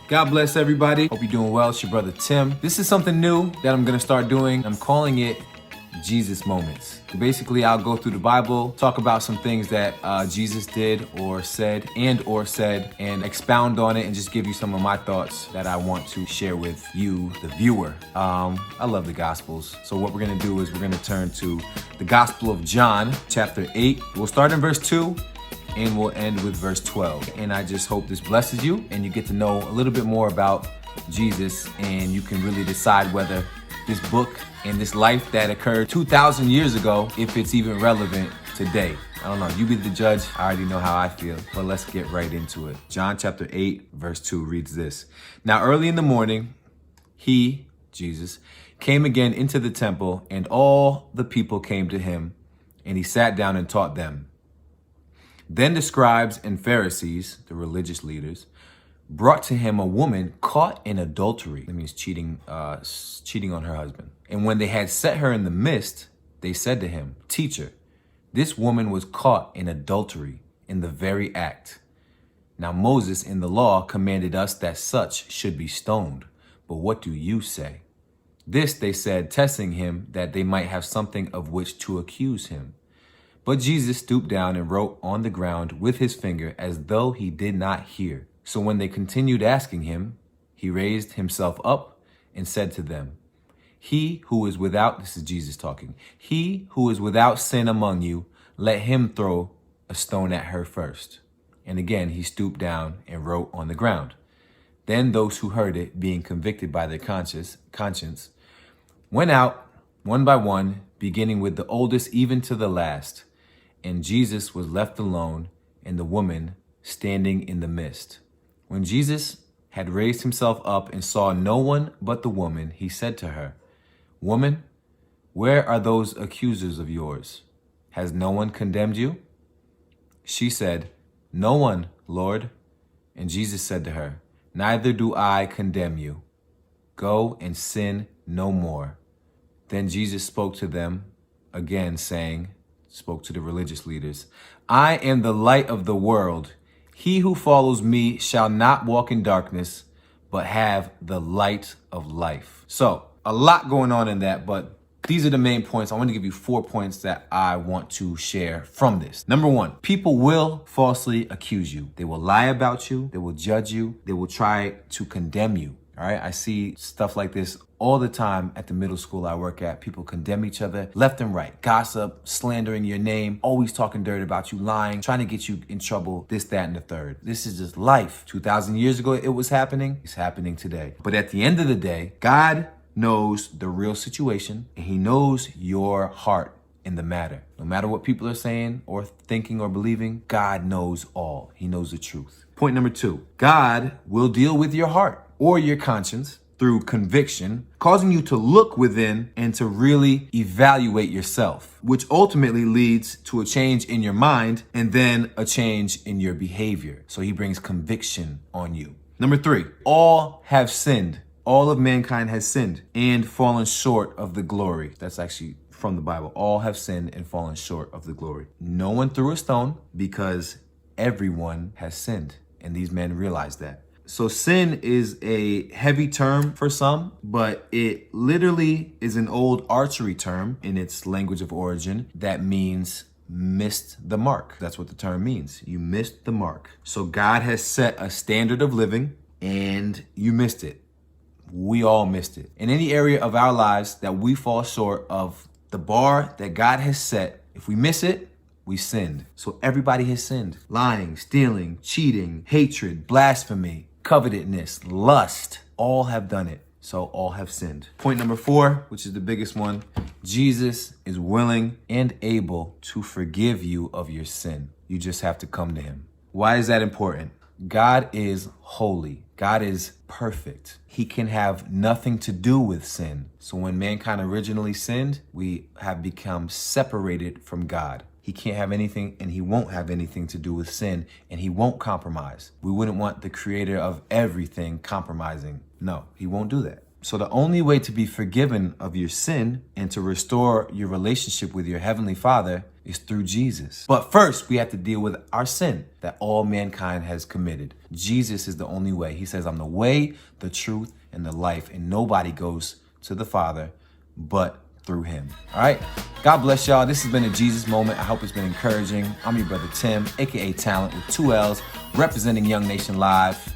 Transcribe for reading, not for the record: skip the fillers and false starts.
God bless everybody. Hope you're doing well. It's your brother Tim. This is something new that I'm gonna start doing. I'm calling it Jesus Moments. So basically, I'll go through the Bible, talk about some things that Jesus did or said and expound on it and just give you some of my thoughts that I want to share with you, the viewer. I love the Gospels. So what we're gonna do is we're gonna turn to the Gospel of John, chapter 8. We'll start in verse 2 and we'll end with verse 12. And I just hope this blesses you and you get to know a little bit more about Jesus, and you can really decide whether this book and this life that occurred 2,000 years ago, if it's even relevant today. I don't know, you be the judge. I already know how I feel, but let's get right into it. John chapter 8, verse 2 reads this. Now early in the morning, he, Jesus, came again into the temple, and all the people came to him, and he sat down and taught them. Then the scribes and Pharisees, the religious leaders, brought to him a woman caught in adultery. That means cheating on her husband. And when they had set her in the midst, they said to him, "Teacher, this woman was caught in adultery in the very act. Now Moses in the law commanded us that such should be stoned. But what do you say?" This they said, testing him, that they might have something of which to accuse him. But Jesus stooped down and wrote on the ground with his finger, as though he did not hear. So when they continued asking him, he raised himself up and said to them, "He who is without," this is Jesus talking, "he who is without sin among you, let him throw a stone at her first." And again he stooped down and wrote on the ground. Then those who heard it, being convicted by their conscience, went out one by one, beginning with the oldest even to the last. And Jesus was left alone, and the woman standing in the midst. When Jesus had raised himself up and saw no one but the woman, he said to her, "Woman, where are those accusers of yours? Has no one condemned you?" She said, "No one, Lord." And Jesus said to her, "Neither do I condemn you. Go and sin no more." Then Jesus spoke to them again, spoke to the religious leaders, "I am the light of the world. He who follows me shall not walk in darkness, but have the light of life." So a lot going on in that, but these are the main points. I want to give you 4 points that I want to share from this. Number 1, people will falsely accuse you. They will lie about you. They will judge you. They will try to condemn you. All right. I see stuff like this all the time at the middle school I work at. People condemn each other left and right. Gossip, slandering your name, always talking dirt about you, lying, trying to get you in trouble, this, that, and the third. This is just life. 2,000 years ago, it was happening. It's happening today. But at the end of the day, God knows the real situation, and he knows your heart in the matter. No matter what people are saying or thinking or believing, God knows all. He knows the truth. Point number 2, God will deal with your heart or your conscience through conviction, causing you to look within and to really evaluate yourself, which ultimately leads to a change in your mind and then a change in your behavior. So he brings conviction on you. Number 3, all have sinned. All of mankind has sinned and fallen short of the glory. That's actually from the Bible. All have sinned and fallen short of the glory. No one threw a stone because everyone has sinned. And these men realized that. So sin is a heavy term for some, but it literally is an old archery term in its language of origin that means missed the mark. That's what the term means. You missed the mark. So God has set a standard of living and you missed it. We all missed it. In any area of our lives that we fall short of the bar that God has set, if we miss it, we sinned. So everybody has sinned. Lying, stealing, cheating, hatred, blasphemy, covetousness, lust, all have done it. So all have sinned. Point number 4, which is the biggest one, Jesus is willing and able to forgive you of your sin. You just have to come to him. Why is that important? God is holy. God is perfect. He can have nothing to do with sin. So when mankind originally sinned, we have become separated from God. He can't have anything and he won't have anything to do with sin, and he won't compromise. We wouldn't want the creator of everything compromising. No, he won't do that. So the only way to be forgiven of your sin and to restore your relationship with your Heavenly Father is through Jesus. But first, we have to deal with our sin that all mankind has committed. Jesus is the only way. He says, I'm the way, the truth, and the life, and nobody goes to the Father but through him. All right. God bless y'all. This has been a Jesus Moment. I hope it's been encouraging. I'm your brother Tim, aka Talent with 2 L's, representing Young Nation Live.